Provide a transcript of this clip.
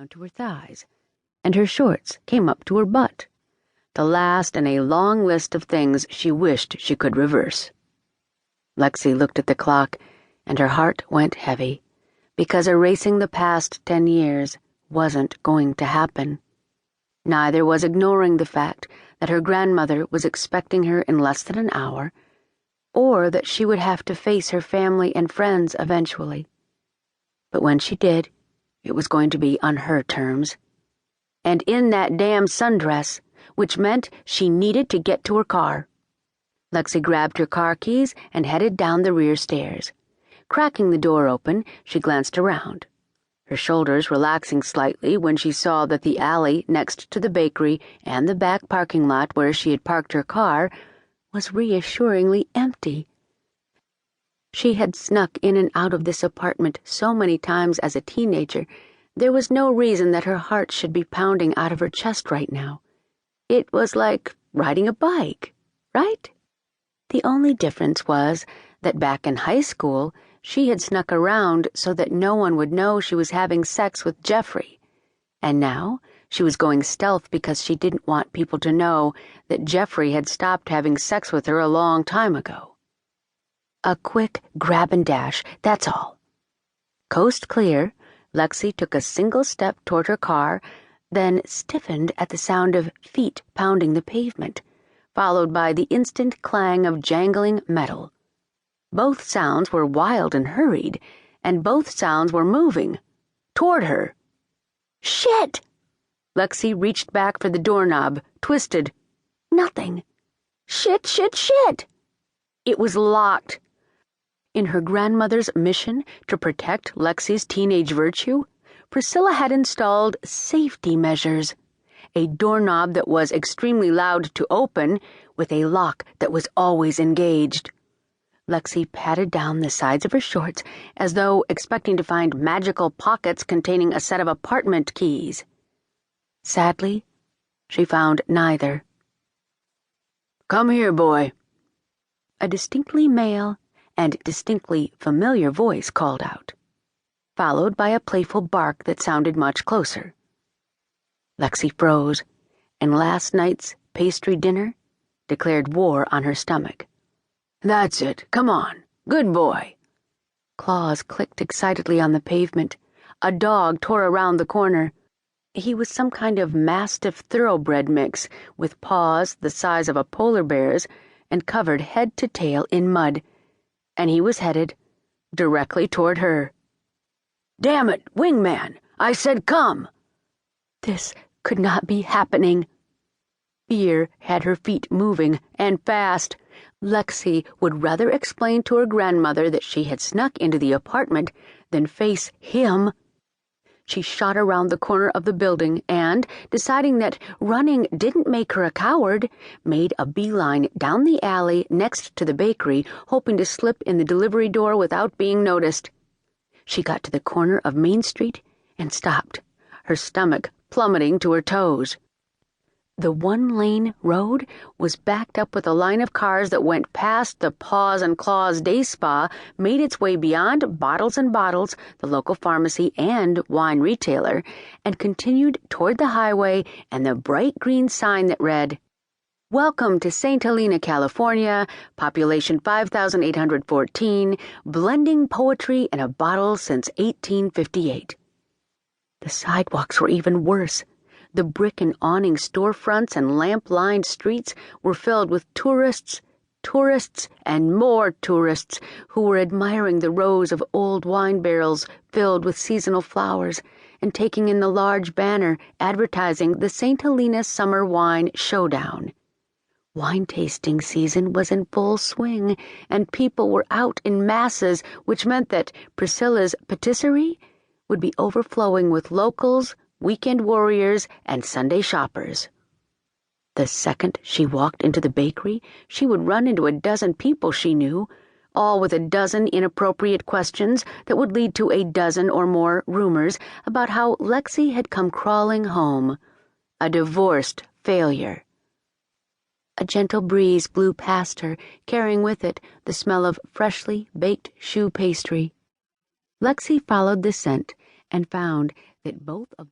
down to her thighs, and her shorts came up to her butt, the last in a long list of things she wished she could reverse. Lexi looked at the clock, and her heart went heavy, because erasing the past 10 years wasn't going to happen. Neither was ignoring the fact that her grandmother was expecting her in less than an hour, or that she would have to face her family and friends eventually. But when she did, it was going to be on her terms. And in that damn sundress, which meant she needed to get to her car. Lexi grabbed her car keys and headed down the rear stairs. Cracking the door open, she glanced around, her shoulders relaxing slightly when she saw that the alley next to the bakery and the back parking lot where she had parked her car was reassuringly empty. She had snuck in and out of this apartment so many times as a teenager, there was no reason that her heart should be pounding out of her chest right now. It was like riding a bike, right? The only difference was that back in high school, she had snuck around so that no one would know she was having sex with Jeffrey, and now she was going stealth because she didn't want people to know that Jeffrey had stopped having sex with her a long time ago. A quick grab and dash, that's all. Coast clear, Lexi took a single step toward her car, then stiffened at the sound of feet pounding the pavement, followed by the instant clang of jangling metal. Both sounds were wild and hurried, and both sounds were moving toward her. Shit! Lexi reached back for the doorknob, twisted. Nothing. Shit, shit, shit! It was locked. In her grandmother's mission to protect Lexi's teenage virtue, Priscilla had installed safety measures. A doorknob that was extremely loud to open, with a lock that was always engaged. Lexi patted down the sides of her shorts as though expecting to find magical pockets containing a set of apartment keys. Sadly, she found neither. "Come here, boy." A distinctly male and distinctly familiar voice called out, followed by a playful bark that sounded much closer. Lexi froze, and last night's pastry dinner declared war on her stomach. "That's it, come on, good boy." Claws clicked excitedly on the pavement. A dog tore around the corner. He was some kind of mastiff thoroughbred mix, with paws the size of a polar bear's and covered head to tail in mud, and he was headed directly toward her. "Damn it, wingman, I said come!" This could not be happening. Fear had her feet moving, and fast. Lexi would rather explain to her grandmother that she had snuck into the apartment than face him. She shot around the corner of the building and, deciding that running didn't make her a coward, made a beeline down the alley next to the bakery, hoping to slip in the delivery door without being noticed. She got to the corner of Main Street and stopped, her stomach plummeting to her toes. The one-lane road was backed up with a line of cars that went past the Paws and Claws Day Spa, made its way beyond Bottles and Bottles, the local pharmacy and wine retailer, and continued toward the highway and the bright green sign that read, "Welcome to St. Helena, California, population 5,814, blending poetry in a bottle since 1858. The sidewalks were even worse. The brick and awning storefronts and lamp-lined streets were filled with tourists, and more tourists who were admiring the rows of old wine barrels filled with seasonal flowers and taking in the large banner advertising the St. Helena Summer Wine Showdown. Wine tasting season was in full swing, and people were out in masses, which meant that Priscilla's patisserie would be overflowing with locals, weekend warriors, and Sunday shoppers. The second she walked into the bakery, she would run into a dozen people she knew, all with a dozen inappropriate questions that would lead to a dozen or more rumors about how Lexi had come crawling home, a divorced failure. A gentle breeze blew past her, carrying with it the smell of freshly baked choux pastry. Lexi followed the scent and found that both of the